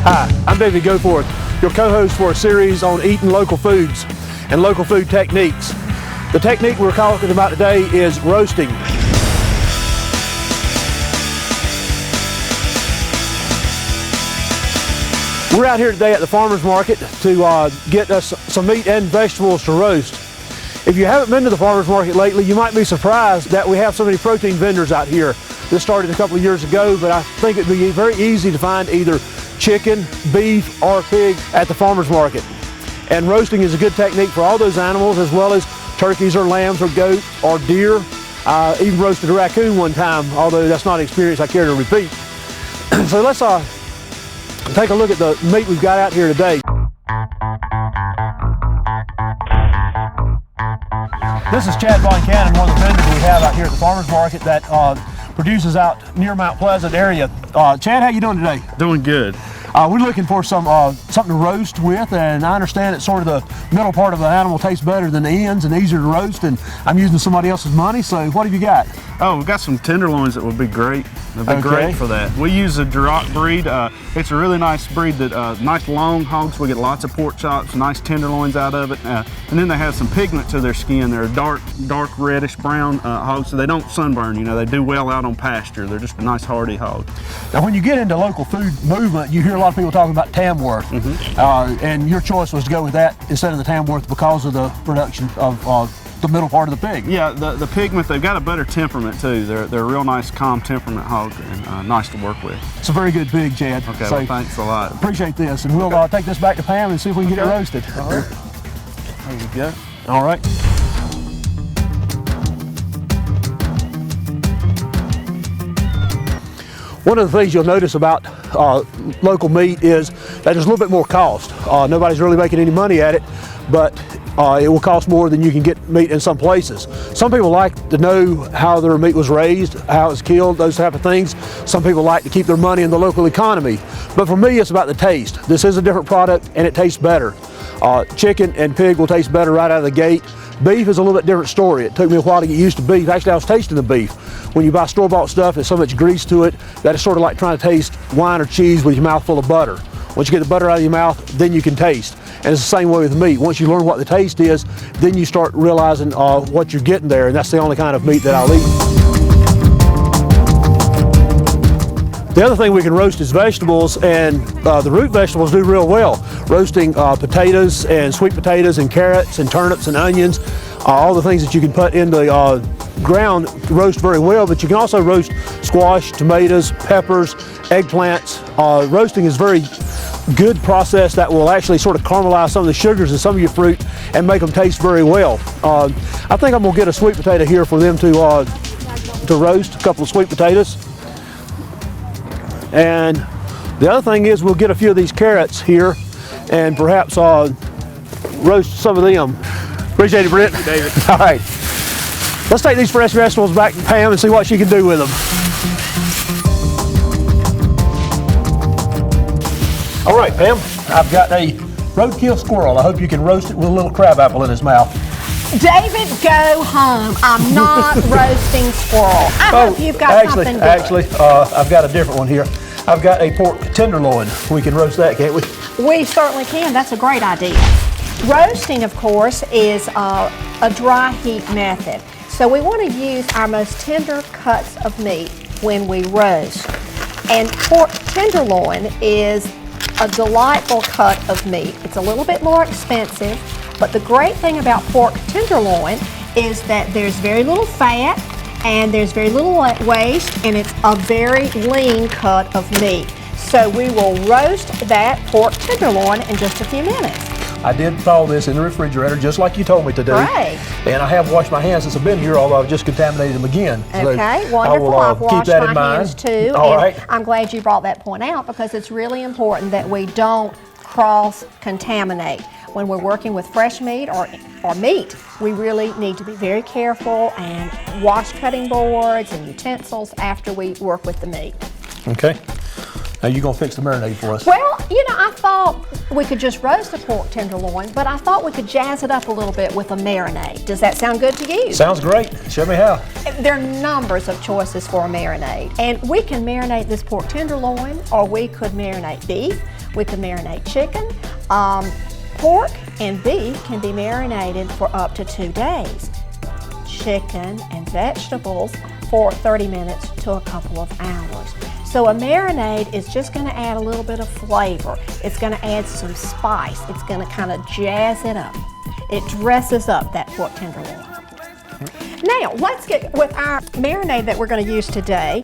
Hi, I'm David GoForth, your co-host for a series on eating local foods and local food techniques. The technique we're talking about today is roasting. We're out here today at the farmer's market to get us some meat and vegetables to roast. If you haven't been to the farmer's market lately, you might be surprised that we have so many protein vendors out here. This started a couple of years ago, but I think it'd be very easy to find either chicken, beef, or pig at the farmer's market. And roasting is a good technique for all those animals, as well as turkeys or lambs or goats or deer. Even roasted a raccoon one time, although that's not an experience I care to repeat. So let's take a look at the meat we've got out here today. This is Chad Von Cannon, one of the vendors we have out here at the farmer's market that produces out near Mount Pleasant area. Chad, how you doing today? Doing good. We're looking for something to roast with, and I understand that sort of the middle part of the animal tastes better than the ends and easier to roast, and I'm using somebody else's money, so what have you got? Oh, we've got some tenderloins that would be great. They'd be great for that. We use a Duroc breed. It's a really nice breed that nice long hogs. We get lots of pork chops, nice tenderloins out of it, and then they have some pigment to their skin. They're dark reddish brown hogs, so they don't sunburn. You know, they do well out on pasture. They're just a nice hardy hog. Now, when you get into local food movement, you hear a lot of people talking about Tamworth, and your choice was to go with that instead of the Tamworth because of the production of the middle part of the pig. Yeah, the pigment, they've got a better temperament too. They're a real nice, calm temperament hog and nice to work with. It's a very good pig, Chad. Okay, so, well, thanks a lot. Appreciate this, and we'll take this back to Pam and see if we can get it roasted. All right. There you go. All right. One of the things you'll notice about local meat is that there's a little bit more cost. Nobody's really making any money at it, but it will cost more than you can get meat in some places. Some people like to know how their meat was raised, how it was killed, those type of things. Some people like to keep their money in the local economy. But for me, it's about the taste. This is a different product and it tastes better. Chicken and pig will taste better right out of the gate. Beef is a little bit different story. It took me a while to get used to beef. Actually, I was tasting the beef. When you buy store-bought stuff, there's so much grease to it that it's sort of like trying to taste wine or cheese with your mouth full of butter. Once you get the butter out of your mouth, then you can taste. And it's the same way with meat. Once you learn what the taste is, then you start realizing what you're getting there, and that's the only kind of meat that I'll eat. The other thing we can roast is vegetables, and the root vegetables do real well. Roasting potatoes and sweet potatoes and carrots and turnips and onions, all the things that you can put in the ground roast very well, but you can also roast squash, tomatoes, peppers, eggplants. Roasting is very good process that will actually sort of caramelize some of the sugars in some of your fruit and make them taste very well. I think I'm gonna get a sweet potato here for them to roast, a couple of sweet potatoes. And the other thing is we'll get a few of these carrots here and perhaps roast some of them. Appreciate it, Brent. Thank you, David. All right. Let's take these fresh vegetables back to Pam and see what she can do with them. All right, Pam, I've got a roadkill squirrel. I hope you can roast it with a little crabapple in his mouth. David, go home. I'm not roasting squirrel. I hope you've got something good. Actually, I've got a different one here. I've got a pork tenderloin. We can roast that, can't we? We certainly can. That's a great idea. Roasting, of course, is a dry heat method. So we want to use our most tender cuts of meat when we roast. And pork tenderloin is a delightful cut of meat. It's a little bit more expensive, but the great thing about pork tenderloin is that there's very little fat and there's very little waste, and it's a very lean cut of meat. So we will roast that pork tenderloin in just a few minutes. I did thaw this in the refrigerator just like you told me to do. Great. And I have washed my hands since I've been here, although I've just contaminated them again. Okay, so wonderful. I've washed my hands too. All right. I'm glad you brought that point out because it's really important that we don't cross-contaminate. When we're working with fresh meat or meat, we really need to be very careful and wash cutting boards and utensils after we work with the meat. Okay. Now you're gonna fix the marinade for us. Well, you know, I thought we could just roast a pork tenderloin, but I thought we could jazz it up a little bit with a marinade. Does that sound good to you? Sounds great. Show me how. There are numbers of choices for a marinade, and we can marinate this pork tenderloin, or we could marinate beef. We can marinate chicken. Pork and beef can be marinated for up to 2 days. Chicken and vegetables for 30 minutes to a couple of hours. So a marinade is just going to add a little bit of flavor. It's going to add some spice. It's going to kind of jazz it up. It dresses up that pork tenderloin. Now, let's get with our marinade that we're going to use today.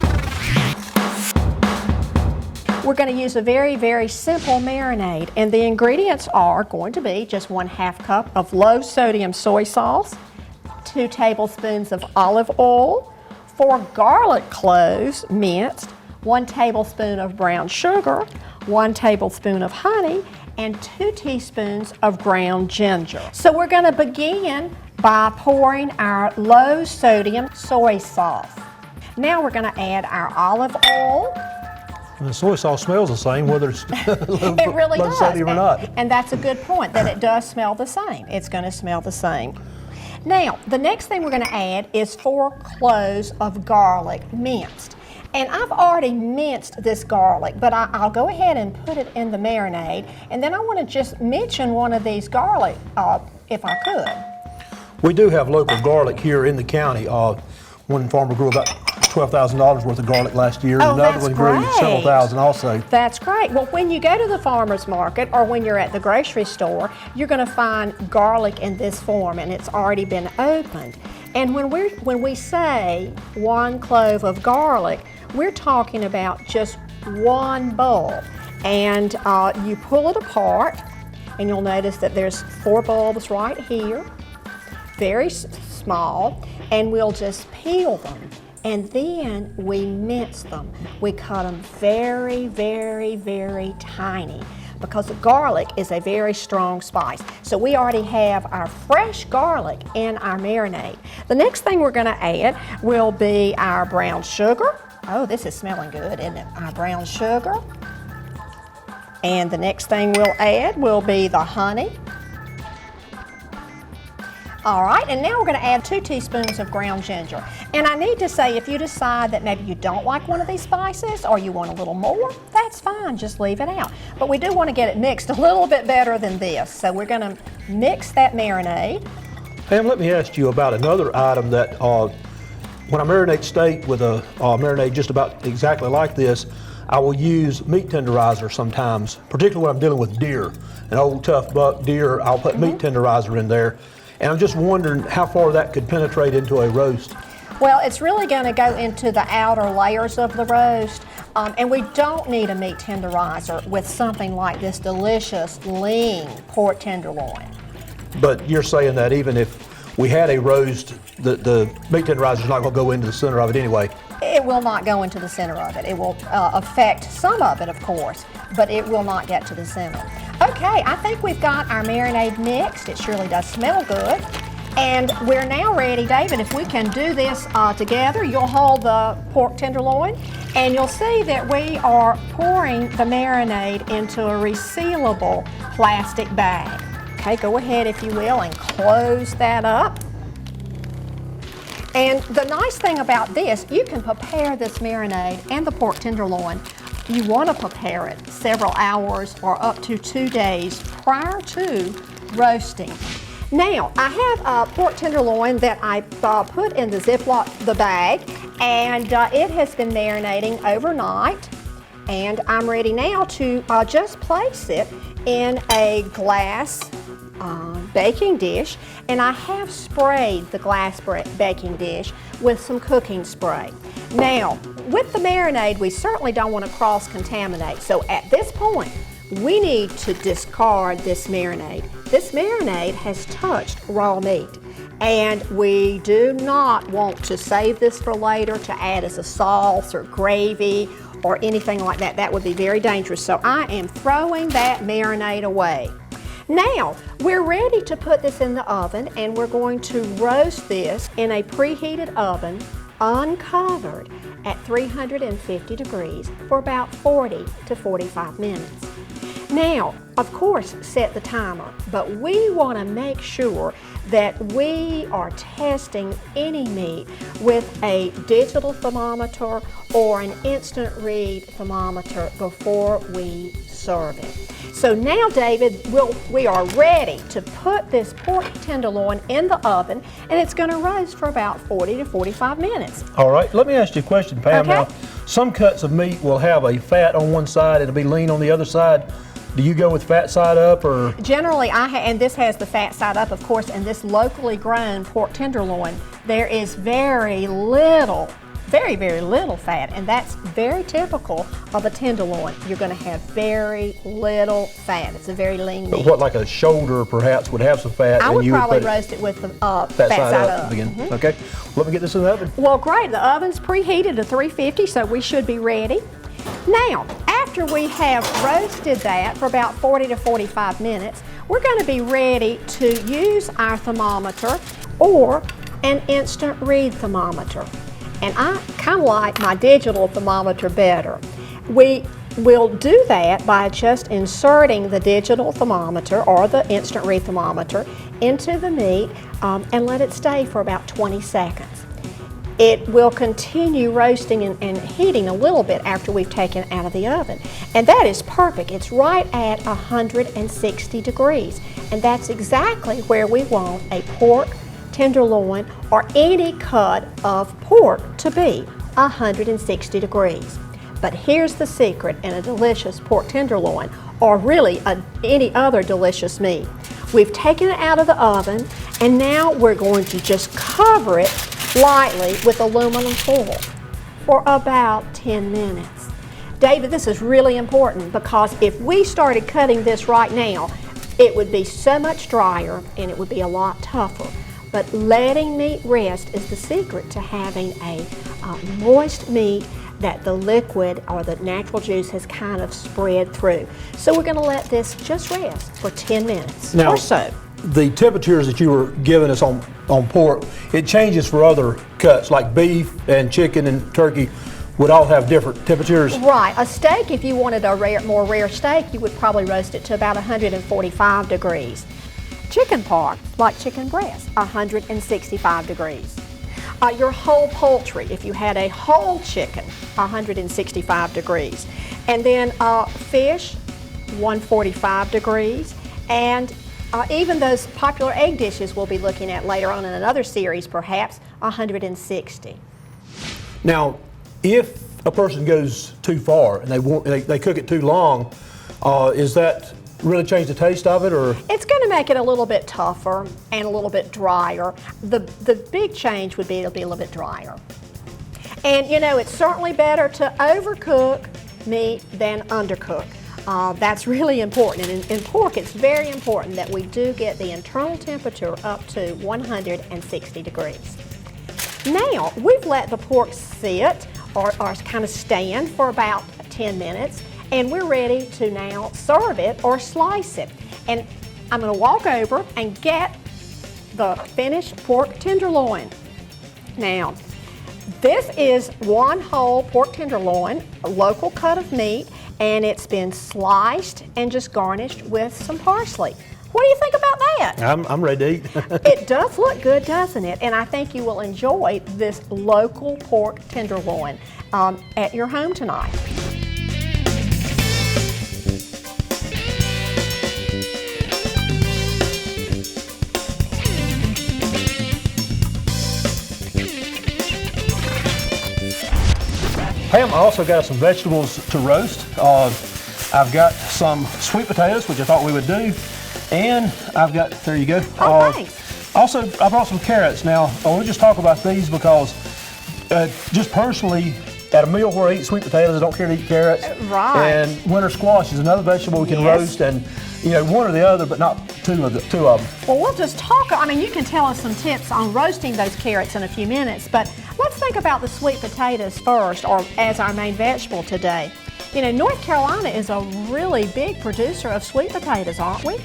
We're going to use a very, very simple marinade, and the ingredients are going to be just 1/2 cup of low sodium soy sauce, 2 tablespoons of olive oil, 4 garlic cloves minced, 1 tablespoon of brown sugar, 1 tablespoon of honey, and 2 teaspoons of ground ginger. So we're going to begin by pouring our low sodium soy sauce. Now we're going to add our olive oil. And the soy sauce smells the same whether it's It really low does. sodium or not. And that's a good point, that it does smell the same. It's going to smell the same. Now, the next thing we're going to add is 4 cloves of garlic minced. And I've already minced this garlic, but I'll go ahead and put it in the marinade. And then I want to just mention one of these garlic, if I could. We do have local garlic here in the county. One farmer grew about $12,000 worth of garlic last year. Oh, Another that's one grew great. several thousand also. That's great. Well, when you go to the farmer's market or when you're at the grocery store, you're going to find garlic in this form, and it's already been opened. And when we say 1 clove of garlic, we're talking about just 1 bulb. And you pull it apart, and you'll notice that there's 4 bulbs right here, very small, and we'll just peel them. And then we mince them. We cut them very, very, very tiny because garlic is a very strong spice. So we already have our fresh garlic in our marinade. The next thing we're going to add will be our brown sugar. Oh, this is smelling good, isn't it? Our brown sugar. And the next thing we'll add will be the honey. All right, and now we're going to add 2 teaspoons of ground ginger. And I need to say, if you decide that maybe you don't like one of these spices or you want a little more, that's fine, just leave it out. But we do want to get it mixed a little bit better than this. So we're going to mix that marinade. Pam, let me ask you about another item that when I marinate steak with a marinade just about exactly like this, I will use meat tenderizer sometimes, particularly when I'm dealing with deer. An old tough buck deer, I'll put meat tenderizer in there. And I'm just wondering how far that could penetrate into a roast. Well, it's really going to go into the outer layers of the roast, and we don't need a meat tenderizer with something like this delicious, lean pork tenderloin. But you're saying that even if we had a roast, the meat tenderizer is not going to go into the center of it anyway? It will not go into the center of it. It will affect some of it, of course, but it will not get to the center. Okay, I think we've got our marinade mixed. It surely does smell good. And we're now ready, David, if we can do this together. You'll hold the pork tenderloin, and you'll see that we are pouring the marinade into a resealable plastic bag. Okay, go ahead, if you will, and close that up. And the nice thing about this, you can prepare this marinade and the pork tenderloin. You want to prepare it several hours or up to 2 days prior to roasting. Now, I have a pork tenderloin that I put in the Ziploc, the bag, and it has been marinating overnight. And I'm ready now to just place it in a glass baking dish, and I have sprayed the glass baking dish with some cooking spray. Now, with the marinade, we certainly don't want to cross-contaminate, so at this point, we need to discard this marinade. This marinade has touched raw meat, and we do not want to save this for later to add as a sauce or gravy or anything like that. That would be very dangerous, so I am throwing that marinade away. Now, we're ready to put this in the oven, and we're going to roast this in a preheated oven, uncovered, at 350 degrees for about 40 to 45 minutes. Now, of course, set the timer, but we want to make sure that we are testing any meat with a digital thermometer or an instant read thermometer before we serve it. So now, David, we are ready to put this pork tenderloin in the oven, and it's going to roast for about 40 to 45 minutes. All right, let me ask you a question, Pam. Okay. Now, some cuts of meat will have a fat on one side, it'll be lean on the other side. Do you go with fat side up, or? Generally, and this has the fat side up, of course, and this locally grown pork tenderloin, there is very, very little fat, and that's very typical of a tenderloin. You're going to have very little fat. It's a very lean meat. But what, like a shoulder perhaps would have some fat? I and would you probably would roast it with the fat side up. Mm-hmm. Okay, let me get this in the oven. Well, great. The oven's preheated to 350, so we should be ready. Now, after we have roasted that for about 40 to 45 minutes, we're going to be ready to use our thermometer or an instant read thermometer. And I kind of like my digital thermometer better. We will do that by just inserting the digital thermometer or the instant read thermometer into the meat and let it stay for about 20 seconds. It will continue roasting and heating a little bit after we've taken it out of the oven. And that is perfect. It's right at 160 degrees. And that's exactly where we want a pork tenderloin or any cut of pork to be, 160 degrees. But here's the secret in a delicious pork tenderloin, or really any other delicious meat. We've taken it out of the oven, and now we're going to just cover it lightly with aluminum foil for about 10 minutes. David, this is really important because if we started cutting this right now, it would be so much drier and it would be a lot tougher. But letting meat rest is the secret to having a moist meat that the liquid or the natural juice has kind of spread through. So we're going to let this just rest for 10 minutes or so. The temperatures that you were giving us on pork, it changes for other cuts like beef and chicken and turkey would all have different temperatures. Right. A steak, if you wanted a more rare steak, you would probably roast it to about 145 degrees. Chicken part, like chicken breast, 165 degrees. Your whole poultry, if you had a whole chicken, 165 degrees. And then fish, 145 degrees. And even those popular egg dishes we'll be looking at later on in another series, perhaps, 160. Now, if a person goes too far and they cook it too long, is that really change the taste of it, or? It's going to make it a little bit tougher and a little bit drier. The big change would be it'll be a little bit drier. And you know, it's certainly better to overcook meat than undercook. That's really important. And in pork, it's very important that we do get the internal temperature up to 160 degrees. Now, we've let the pork sit or kind of stand for about 10 minutes. And we're ready to now serve it or slice it. And I'm going to walk over and get the finished pork tenderloin. Now, this is one whole pork tenderloin, a local cut of meat, and it's been sliced and just garnished with some parsley. What do you think about that? I'm ready to eat. It does look good, doesn't it? And I think you will enjoy this local pork tenderloin at your home tonight. Pam, I also got some vegetables to roast. I've got some sweet potatoes, which I thought we would do, and I've got, there you go. Oh, thanks. Also, I brought some carrots. Now, we'll just talk about these because just personally, at a meal where I eat sweet potatoes, I don't care to eat carrots. Right. And winter squash is another vegetable we can roast, and you know, one or the other, but not two of them. Well, we'll just talk, I mean, you can tell us some tips on roasting those carrots in a few minutes, but let's think about the sweet potatoes first, or as our main vegetable today. You know, North Carolina is a really big producer of sweet potatoes, aren't we?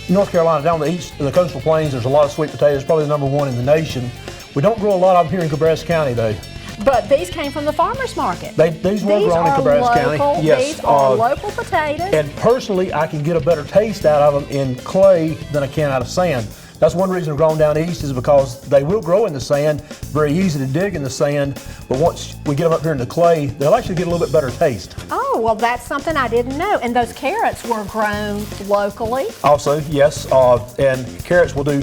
North Carolina, down the east, in the coastal plains, there's a lot of sweet potatoes, probably the #1 in the nation. We don't grow a lot of them here in Cabarrus County, though. But these came from the farmer's market. These were grown in Cabarrus County. Yes. These are local potatoes. And personally, I can get a better taste out of them in clay than I can out of sand. That's one reason they're grown down east is because they will grow in the sand, very easy to dig in the sand, but once we get them up here in the clay, they'll actually get a little bit better taste. Oh, well, that's something I didn't know. And those carrots were grown locally? Also, yes, and carrots will do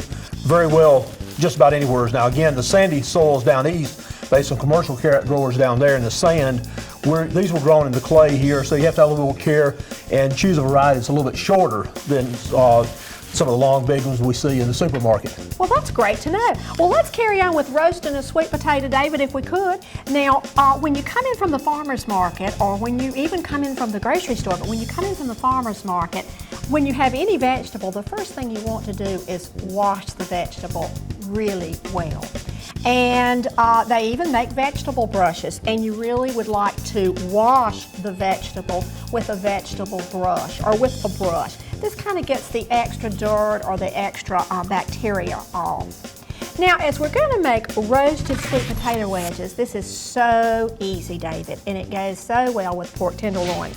very well just about anywhere. Now, again, the sandy soils down east, based on commercial carrot growers down there in the sand, these were grown in the clay here, so you have to have a little more care and choose a variety that's a little bit shorter than some of the long big ones we see in the supermarket. Well, that's great to know. Well, let's carry on with roasting a sweet potato, David, if we could. Now, when you come in from the farmer's market, or when you even come in from the grocery store, but when you come in from the farmer's market, when you have any vegetable, the first thing you want to do is wash the vegetable really well. And they even make vegetable brushes, and you really would like to wash the vegetable with a vegetable brush or with a brush. This kind of gets the extra dirt or the extra bacteria off. Now, as we're going to make roasted sweet potato wedges, this is so easy, David, and it goes so well with pork tenderloin.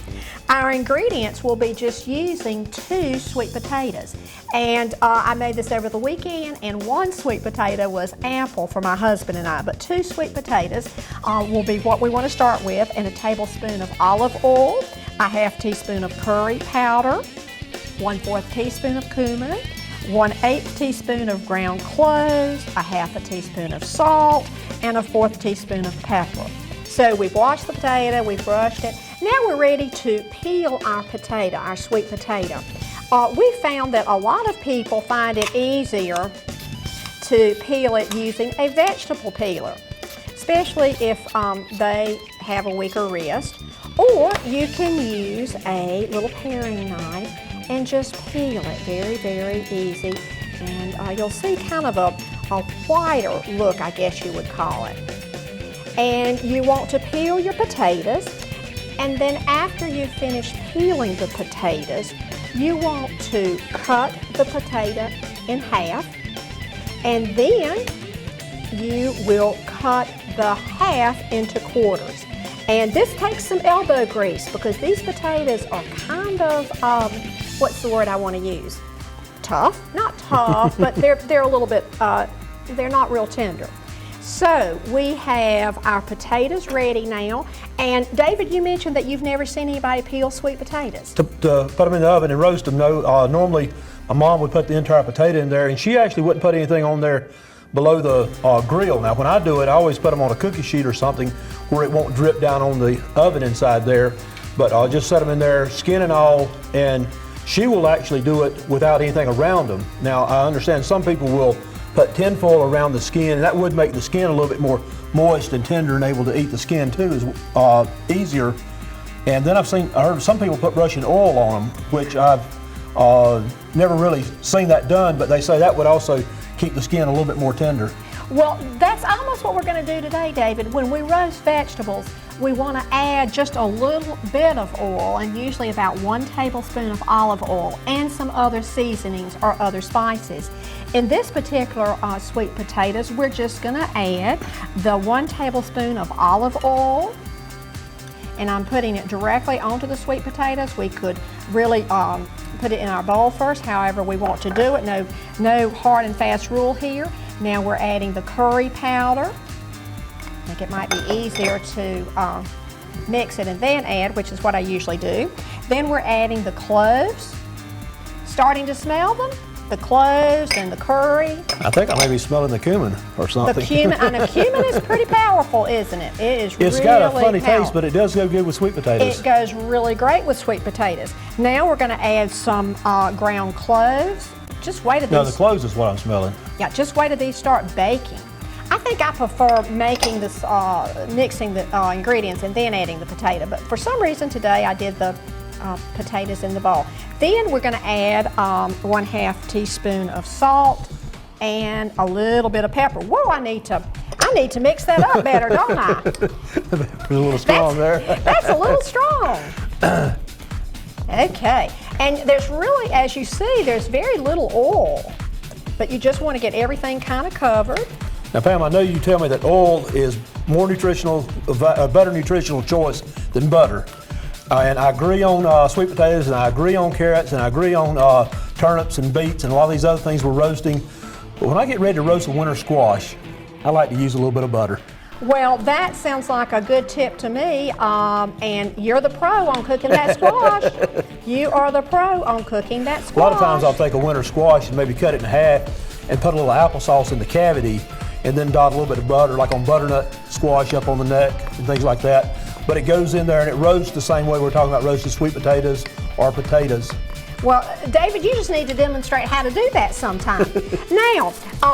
Our ingredients will be just using 2 sweet potatoes. And I made this over the weekend, and 1 sweet potato was ample for my husband and I, but 2 sweet potatoes will be what we want to start with, and a tablespoon of olive oil, a ½ teaspoon of curry powder, 1/4 teaspoon of cumin, 1/8 teaspoon of ground cloves, a ½ teaspoon of salt, and a 1/4 teaspoon of pepper. So we've washed the potato, we've brushed it. Now we're ready to peel our potato, our sweet potato. We found that a lot of people find it easier to peel it using a vegetable peeler, especially if they have a weaker wrist. Or you can use a little paring knife and just peel it. Very, very easy. And you'll see kind of a whiter look, I guess you would call it. And you want to peel your potatoes, and then after you finish peeling the potatoes, you want to cut the potato in half, and then you will cut the half into quarters. And this takes some elbow grease because these potatoes are kind of, what's the word I want to use? Tough? Not tough, but they're a little bit, they're not real tender. So we have our potatoes ready now. And David, you mentioned that you've never seen anybody peel sweet potatoes. To put them in the oven and roast them, no. Normally, my mom would put the entire potato in there, and she actually wouldn't put anything on there below the grill. Now, when I do it, I always put them on a cookie sheet or something where it won't drip down on the oven inside there. But I'll just set them in there, skin and all, and she will actually do it without anything around them. Now, I understand some people will put tinfoil around the skin, and that would make the skin a little bit more moist and tender and able to eat the skin too, is easier. And then I heard some people put Russian oil on them, which I've never really seen that done, but they say that would also keep the skin a little bit more tender. Well, that's almost what we're going to do today, David. When we roast vegetables, we want to add just a little bit of oil, and usually about 1 tablespoon of olive oil and some other seasonings or other spices. In this particular sweet potatoes, we're just going to add the 1 tablespoon of olive oil, and I'm putting it directly onto the sweet potatoes. We could really put it in our bowl first, however we want to do it. No hard and fast rule here. Now we're adding the curry powder. I think it might be easier to mix it and then add, which is what I usually do. Then we're adding the cloves. Starting to smell them? The cloves and the curry. I think I may be smelling the cumin or something. The cumin, I know cumin is pretty powerful, isn't it? It is really got a funny powerful. taste, but it does go good with sweet potatoes. It goes really great with sweet potatoes. Now we're going to add some ground cloves. Just wait till these. No, the cloves is what I'm smelling. Yeah, just wait till these start baking. I think I prefer making this, mixing the ingredients and then adding the potato, but for some reason today I did the potatoes in the bowl. Then we're going to add 1/2 teaspoon of salt and a little bit of pepper. Whoa, I need to mix that up better, don't I? It's a little strong there. That's a little strong. Okay, and there's really, as you see, there's very little oil, but you just want to get everything kind of covered. Now, Pam, I know you tell me that oil is more nutritional, a better nutritional choice than butter. And I agree on sweet potatoes, and I agree on carrots, and I agree on turnips and beets and a lot of these other things we're roasting. But when I get ready to roast a winter squash, I like to use a little bit of butter. Well, that sounds like a good tip to me, and you're the pro on cooking that squash. You are the pro on cooking that squash. A lot of times I'll take a winter squash and maybe cut it in half and put a little applesauce in the cavity and then dot a little bit of butter, like on butternut squash up on the neck and things like that. But it goes in there and it roasts the same way we're talking about roasted sweet potatoes or potatoes. Well, David, you just need to demonstrate how to do that sometime. Now,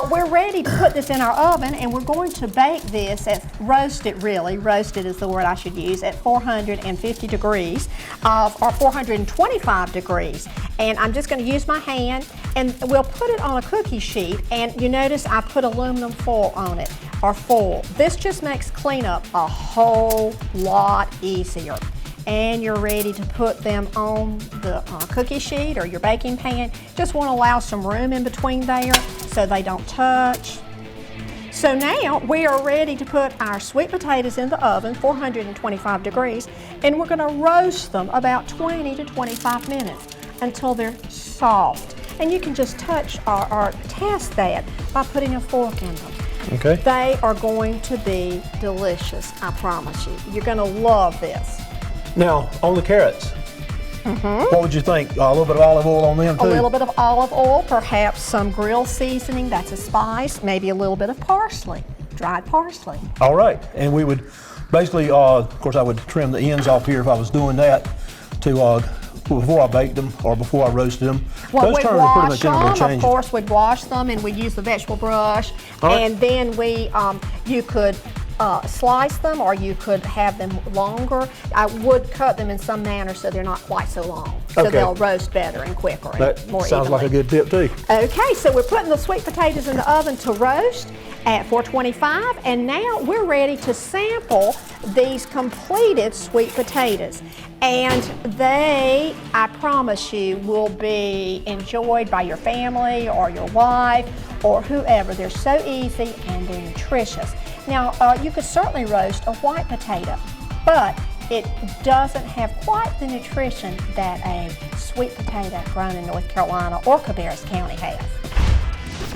we're ready to put this in our oven, and we're going to bake this roasted is the word I should use, at 450 degrees, or 425 degrees. And I'm just going to use my hand, and we'll put it on a cookie sheet, and you notice I put aluminum foil on it, or foil. This just makes cleanup a whole lot easier. And you're ready to put them on the cookie sheet or your baking pan. Just want to allow some room in between there so they don't touch. So now we are ready to put our sweet potatoes in the oven, 425 degrees, and we're going to roast them about 20 to 25 minutes until they're soft. And you can just touch or test that by putting a fork in them. Okay. They are going to be delicious, I promise you. You're going to love this. Now, on the carrots, what would you think? A little bit of olive oil on them too? A little bit of olive oil, perhaps some grill seasoning, that's a spice, maybe a little bit of parsley, dried parsley. All right, and we would basically, of course I would trim the ends off here if I was doing that to before I baked them or before I roasted them. Well, those we'd terms are pretty much wash them, interchangeable. of course we'd wash them and we'd use the vegetable brush, and then you could slice them, or you could have them longer. I would cut them in some manner so they're not quite so long, so they'll roast better and quicker and more evenly. That sounds like a good tip too. Okay, so we're putting the sweet potatoes in the oven to roast at 425, and now we're ready to sample these completed sweet potatoes. And they, I promise you, will be enjoyed by your family or your wife or whoever. They're so easy and they're nutritious. Now, you could certainly roast a white potato, but it doesn't have quite the nutrition that a sweet potato grown in North Carolina or Cabarrus County has.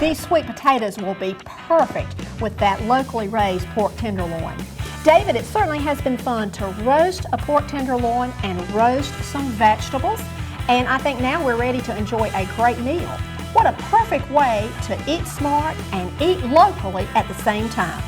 These sweet potatoes will be perfect with that locally raised pork tenderloin. David, it certainly has been fun to roast a pork tenderloin and roast some vegetables, and I think now we're ready to enjoy a great meal. What a perfect way to eat smart and eat locally at the same time.